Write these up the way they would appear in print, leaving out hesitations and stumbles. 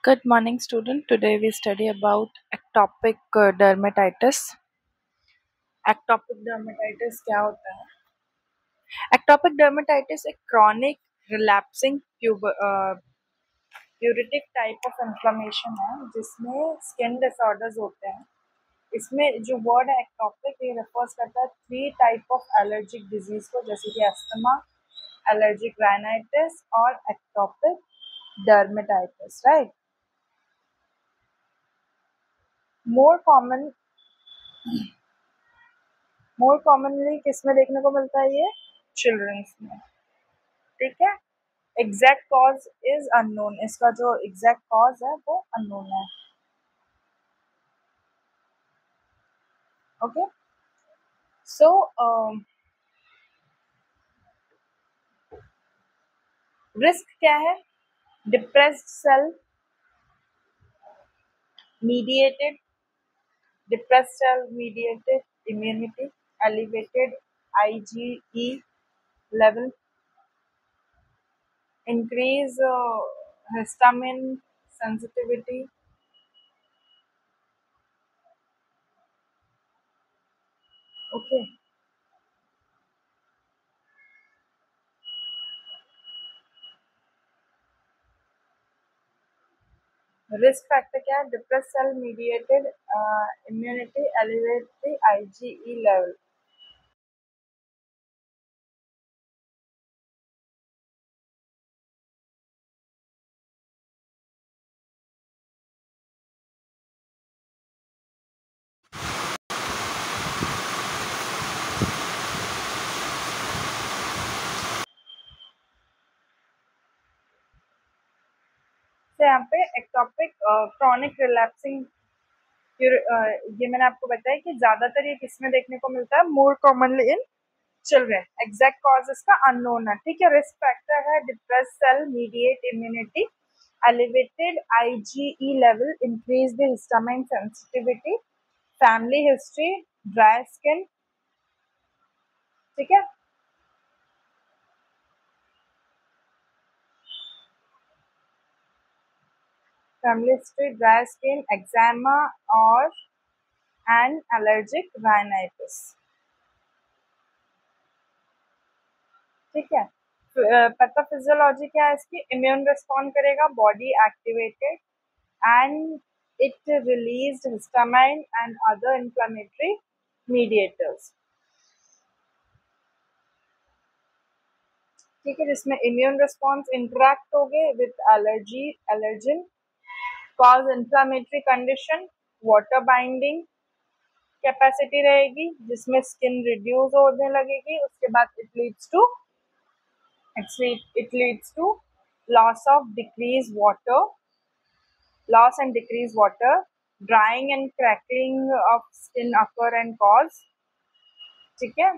Good morning, student. Today we study about ectopic dermatitis. Ectopic dermatitis क्या होता है? Ectopic dermatitis एक chronic relapsing pruritic type of inflammation है जिसमें skin disorders होते हैं. इसमें जो वर्ड है ectopic ये रेफर्स करता है 3 टाइप ऑफ एलर्जिक डिजीज को, जैसे कि अस्थमा, एलर्जिक राइनाइटिस और ectopic dermatitis, right. More commonly किस में देखने को मिलता है? ये चिल्ड्रंस में. ठीक है. Exact cause is unknown. इसका जो एग्जैक्ट कॉज है वो अननोन है. ओके. सो रिस्क क्या है? Depressed cell mediated immunity, elevated IgE level, increase histamine sensitivity. Okay. Risk factor क्या है? Depress cell mediated immunity, elevate the IgE level. तो यहाँ पे एक्टोपिक क्रॉनिक रिलैप्सिंग, ये मैंने आपको बताया कि ज्यादातर ये किसमें देखने को मिलता है? More commonly in children. Exact cause इसका अननोन है. ठीक है. रिस्क फैक्टर है depress cell mediate immunity, elevated IgE level, increase the histamine sensitivity, family history, dry skin. ठीक है. Family history, dry skin, eczema और एंड एलर्जिक राइनाइटिस. ठीक है. पैथोफिजियोलॉजी क्या है इसकी? इम्यून रिस्पॉन्ड करेगा, body activated and it released histamine and other inflammatory mediators. ठीक है. जिसमें इम्यून रिस्पॉन्स इंटरैक्ट हो गए with allergen, cause inflammatory condition, water binding capacity रहेगी जिसमें स्किन रिड्यूस होने लगेगी. उसके बाद it leads to loss and decrease water, drying and crackling of skin occur and cause. ठीक है.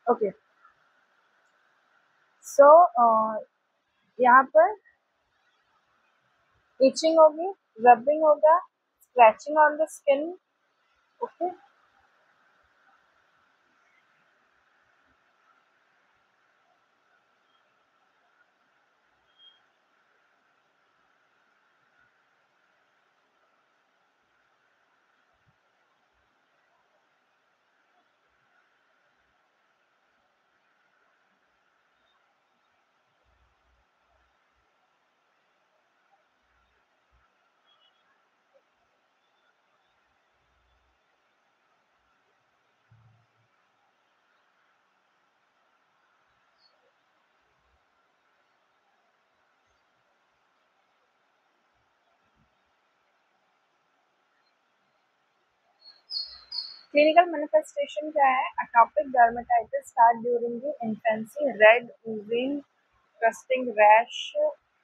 ओके. सो यहाँ पर इचिंग होगी, रबिंग होगा, scratching on the skin. Okay. Clinical manifestation क्या है? Atopic dermatitis start during the infancy. Red oozing crusting rash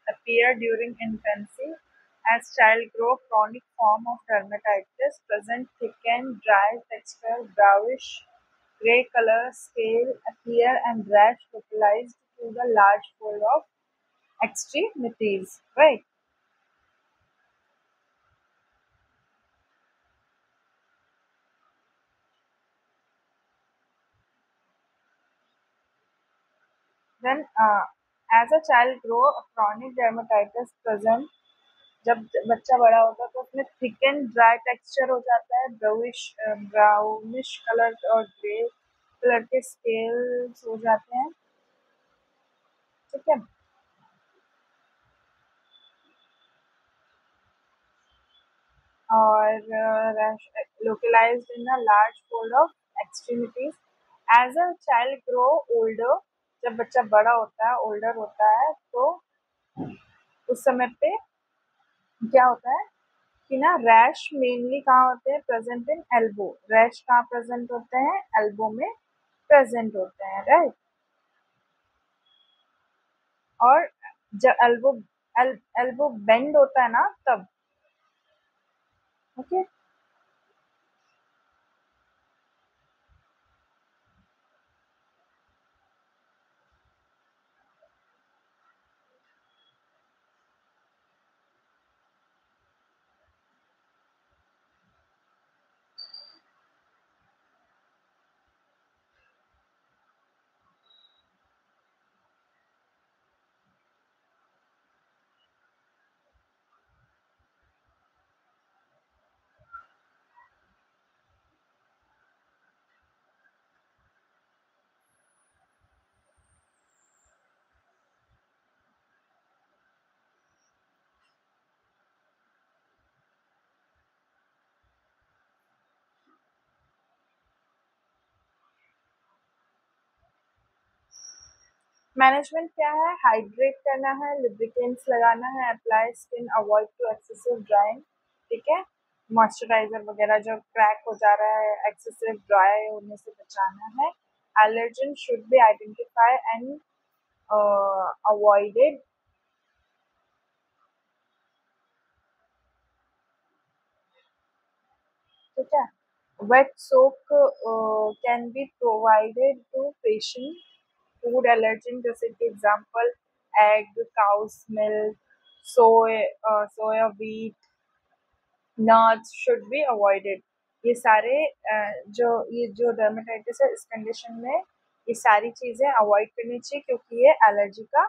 appear during infancy. As child grow, chronic form of dermatitis present thickened, dry texture, brownish gray color, scale appear and rash localized to the large fold of extremities. Right. Then, as a child grow, a chronic dermatitis present. जब बच्चा बड़ा होता है तो उसमें thick and dry texture हो जाता है, ब्राउनिश कलर और ग्रे कलर के स्केल्स हो जाते हैं। ठीक है। और localized in a large fold of extremities. As a child grow older, जब बच्चा बड़ा होता है, ओल्डर होता है, तो उस समय पे क्या होता है कि ना रैश मेनली कहाँ होते हैं? Present in elbow. रैश कहाँ प्रेजेंट होते हैं? एल्बो में प्रेजेंट होते हैं। राइट। और जब एल्बो बेंड होता है ना, तब। ओके। मैनेजमेंट क्या है? हाइड्रेट करना है, लुब्रिकेंट्स लगाना है, apply skin, avoid to excessive drying. ठीक है। मॉइस्चराइजर वगैरह जो क्रैक हो जा रहा है, एक्सेसिव ड्राई होने से बचाना है। Allergen should be identified and avoided. ठीक है। Wet soak can be provided to patient. Food allergen जैसे कि example egg, cow's milk, soya wheat, nuts should be avoided. ये सारे ये जो डर्मेटाइटिस है, इस कंडीशन में ये सारी चीजें अवॉइड करनी चाहिए, क्योंकि ये एलर्जी का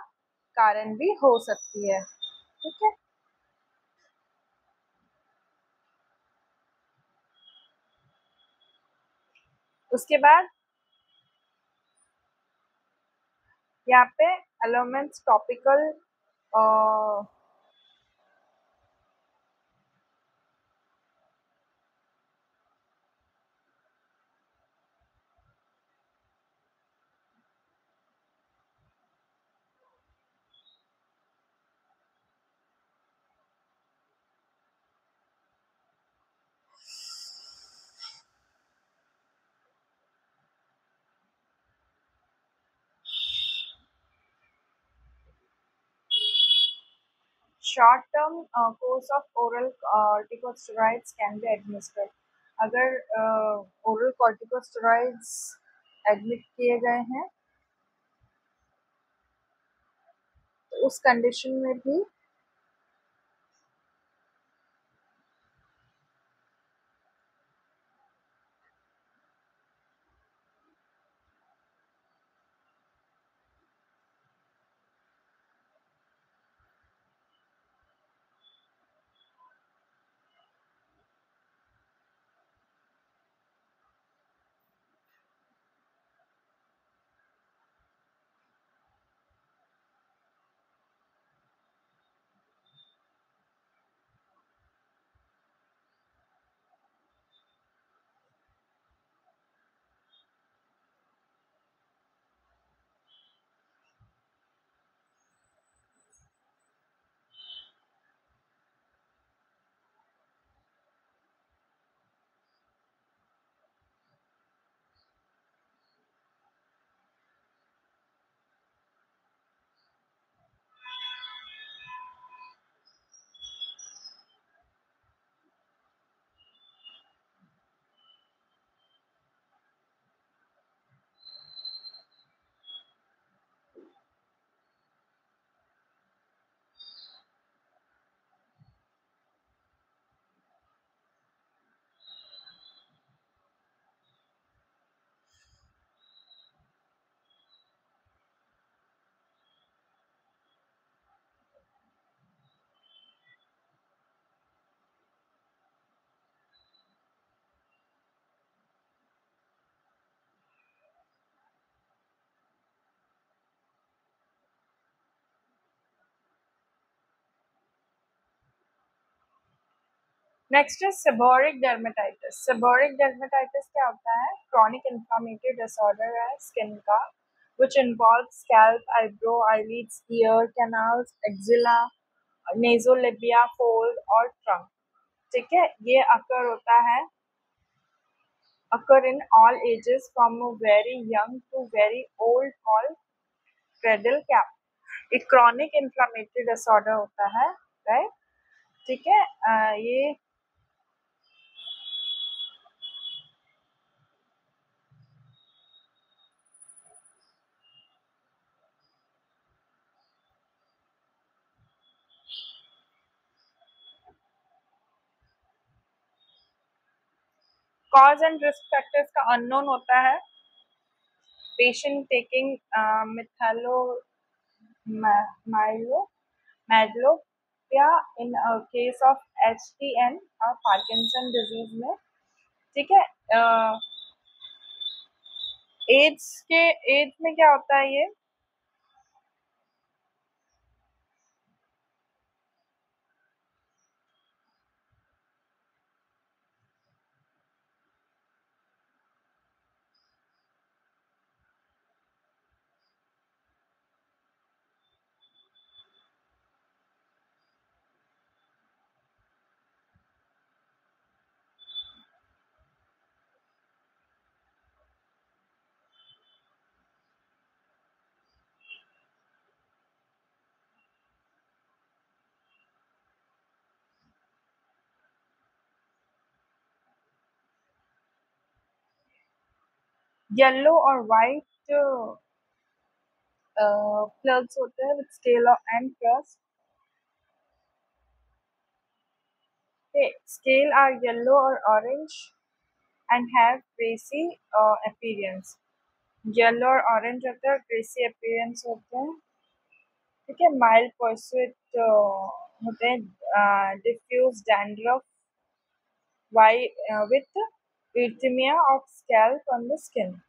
कारण भी हो सकती है। ठीक है। उसके बाद यहाँ पे emollients topical short term course of oral corticosteroids can be administered. अगर ओरल कॉर्टिकोस्टेरॉइड्स एडमिट किए गए हैं तो उस कंडीशन में भी next is seborrheic dermatitis. Seborrheic dermatitis क्या होता है? क्रॉनिक इन्फ्लेमेटरी डिसऑर्डर है स्किन का, which involves scalp, eyebrow, eyelids, ear canals, axilla, nasolabial fold और trunk। ठीक है, ये अकर होता है, occur in all ages from very young to very old, called cradle cap। एक क्रॉनिक इन्फ्लेमेटरी डिसऑर्डर होता है, राइट? ठीक है, ये कॉज एंड रिस्क फैक्टर्स का अननोन होता है। पेशेंट टेकिंग मिथालो माइलो मैडलो या इन केस ऑफ HTN और पार्किंसन डिजीज में। ठीक है, एड्स के एड्स में क्या होता है ये? येलो और वाइट प्लग्स होते हैं with scale and crust. Scale are yellow और orange and have greasy appearance. Yellow और ऑरेंज होते हैं, ग्रेसी अपीयरेंस होते हैं। ठीक है, माइल्ड परसुएट होते हैं, diffuse dandruff with erythema of scalp on the skin।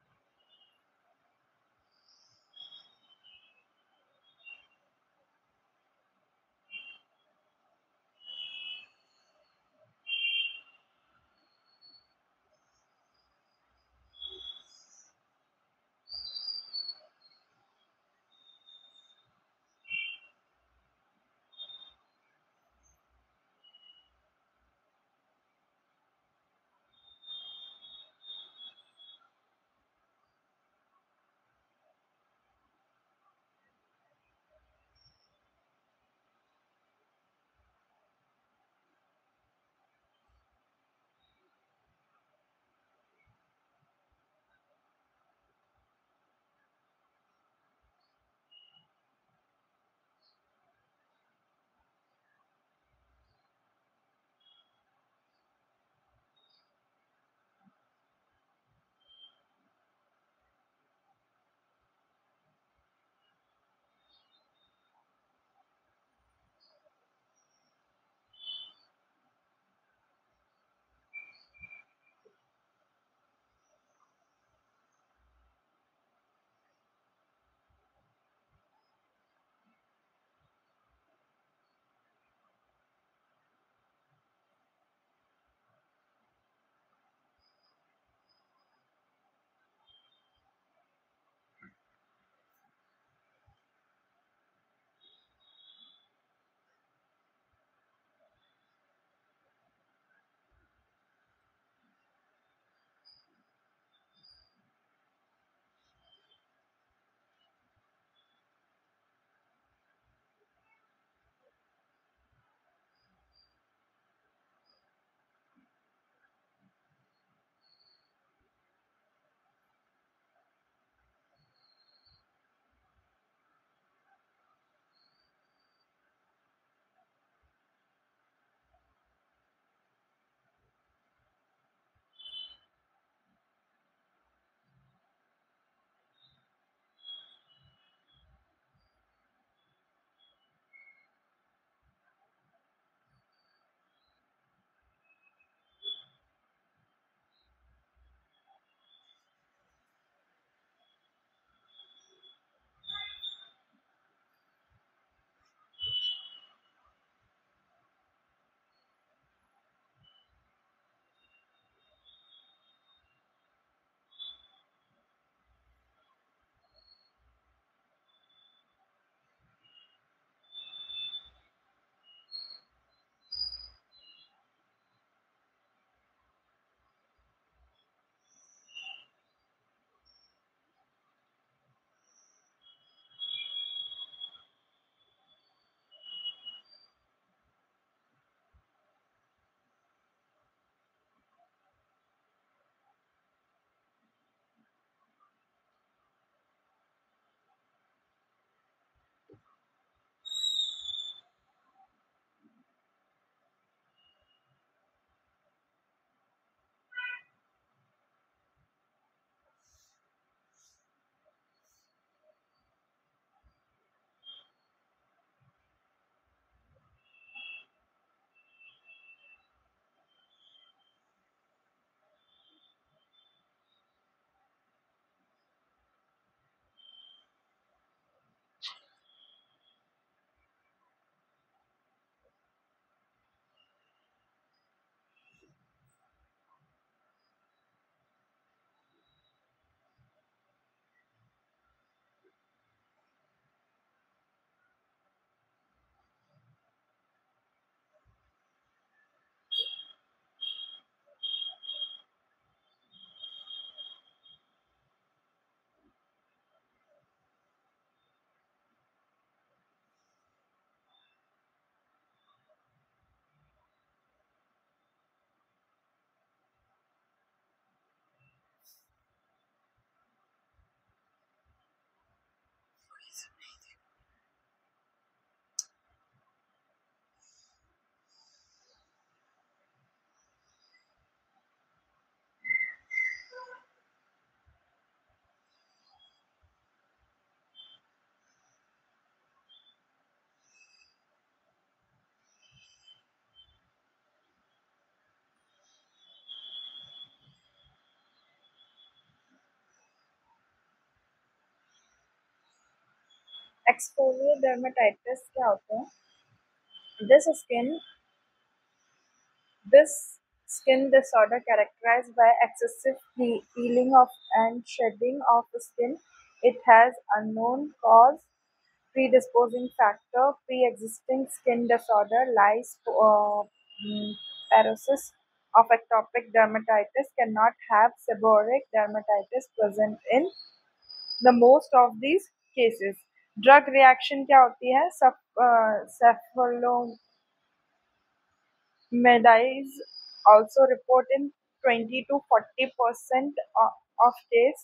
Exfoliate dermatitis क्या होता है? This skin This skin disorder characterized by excessive peeling of and shedding of the skin. It has unknown cause, predisposing factor, pre-existing skin disorder, lies parosis of ectopic dermatitis cannot have seborrheic dermatitis present in the most of these cases. Drug reaction क्या होती है? Medies also report in 20 to 40% of cases.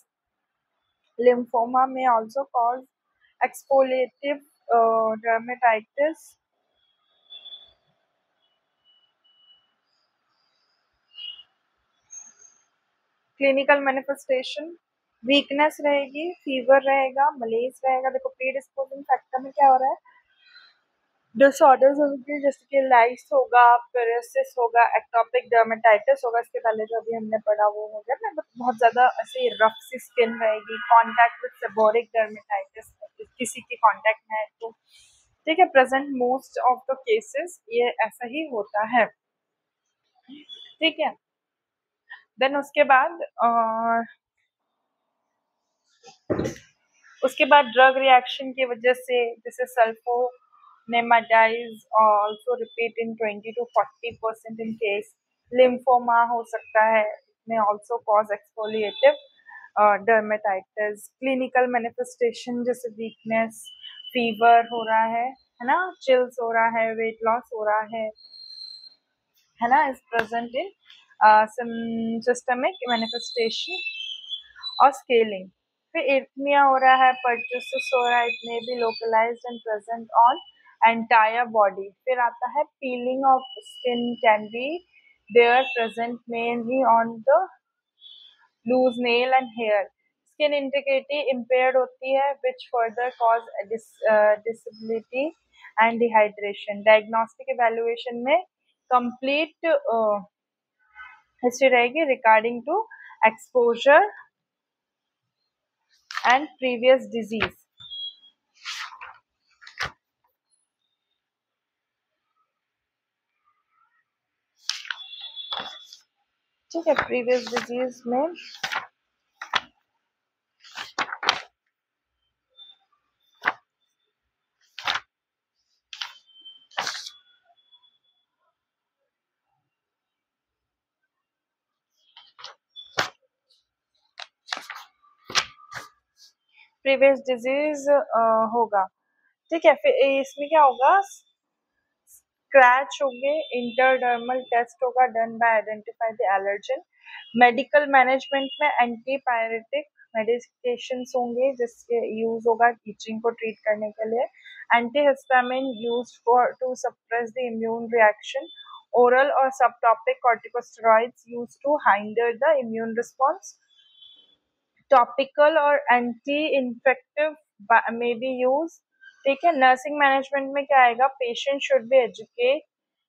Lymphoma may also cause exfoliative dermatitis. Clinical manifestation weakness रहेगी, fever रहेगा, मलेज रहेगा. देखो प्रीडिस्पोजिंग factor में क्या हो रहा है? डिसऑर्डर्स होंगे जैसे कि लाइस होगा, पेरेसिस होगा, एक्टोपिक डर्मेटाइटिस होगा. इसके पहले जो अभी हमने पढ़ा वो हो गया ना. बहुत ज्यादा ऐसे रफ सी स्किन रहेगी, कांटेक्ट विद सेबोरिक डर्मेटाइटिस किसी के कांटेक्ट में है तो ठीक है. Present most of the cases ये ऐसा ही होता है. ठीक है. देन उसके बाद ड्रग रिएक्शन की वजह से जैसे sulfonamides also repeat in 20 to 40% in case. Lymphoma हो सकता है, may also cause exfoliative dermatitis. Clinical manifestation जैसे वीकनेस, फीवर हो रहा है ना, चिल्स हो रहा है, वेट लॉस हो रहा है ना, is present in systemic manifestation और स्केलिंग. फिर एर्थमिया हो रहा है, पर्टुसिस हो रहा है. It may be localised and present on entire body. फिर आता है peeling of skin can be there present mainly on the loose nail and hair. Skin integrity impaired होती है which further cause disability and dehydration. Diagnostic evaluation में complete history रहेगी regarding to exposure and previous disease. ठीक है. previous disease में previous disease होगा. ठीक है. फिर इसमें क्या होगा? स्क्रैच होंगे, इंटरडर्मल टेस्ट होगा done by identify the allergen. Medical management में एंटीपायरेटिक मेडिकेशंस होंगे जिसके यूज होगा टीचिंग को ट्रीट करने के लिए. Antihistamine used for to suppress the immune reaction. Oral और subtopic corticosteroids used to hinder the immune response. Topical और anti infective may be use. ठीक है. नर्सिंग मैनेजमेंट में क्या आएगा? Patient should be educate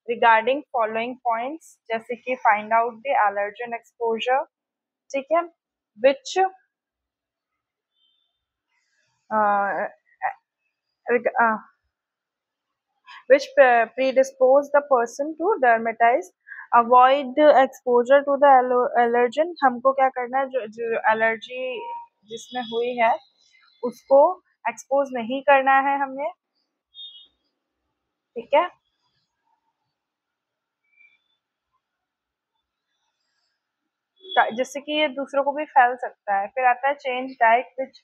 regarding following points जैसे कि find out the allergen exposure. ठीक है. विच which predispose the person to dermatitis. Avoid exposure to the allergen. हमको क्या करना है? जो एलर्जी जिसमें हुई है उसको एक्सपोज नहीं करना है हमें. ठीक है. जिससे कि ये दूसरों को भी फैल सकता है. फिर आता है चेंज डाइट. विच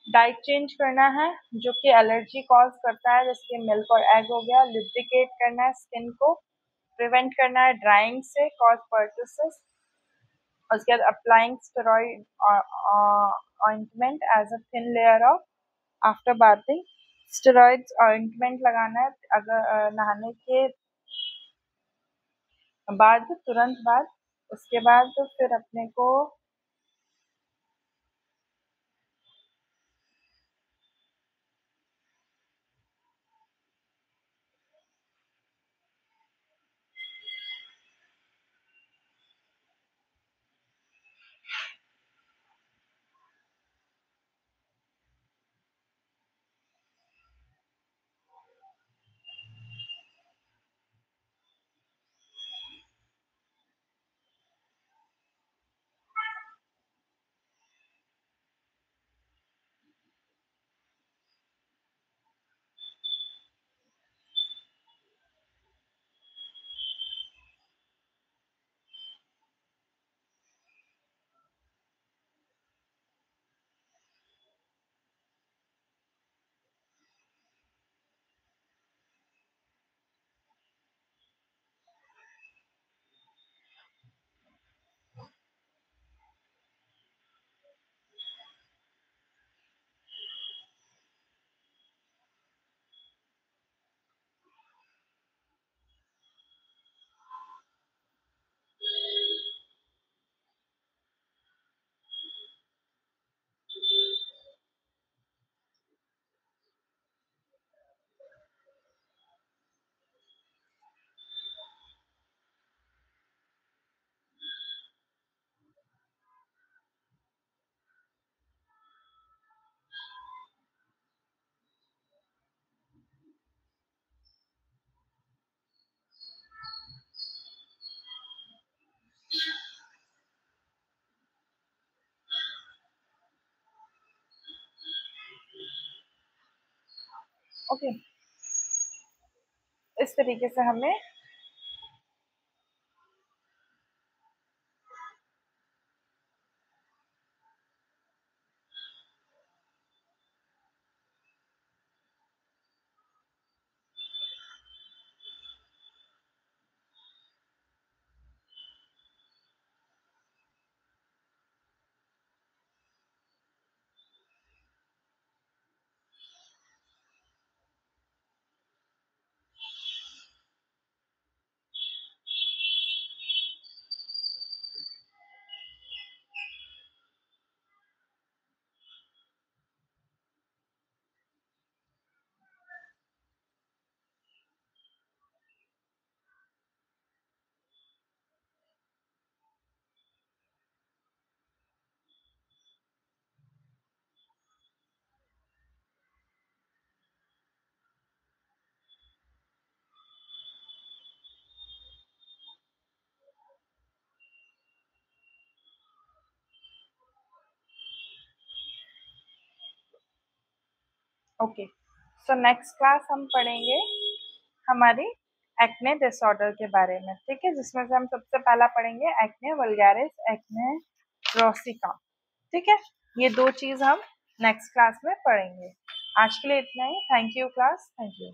डाइट चेंज करना है जो कि एलर्जी कॉज करता है, जैसे कि मिल्क और एग हो गया. लुब्रिकेट करना है स्किन को, प्रिवेंट करना है ड्राइंग से कॉज पर्टुसिस. उसके बाद applying steroid ointment as a thin layer of after bathing. Steroids ointment लगाना है अगर नहाने के बाद, तुरंत बाद. उसके बाद तो फिर अपने को ओके, इस तरीके से हमें ओके। सो नेक्स्ट क्लास हम पढ़ेंगे हमारी एक्ने डिसऑर्डर के बारे में, ठीक है, जिसमें से हम सबसे पहला पढ़ेंगे एक्ने वल्गारिस, एक्ने रोसिका, ठीक है। ये दो चीज हम नेक्स्ट क्लास में पढ़ेंगे। आज के लिए इतना ही। Thank you class, thank you.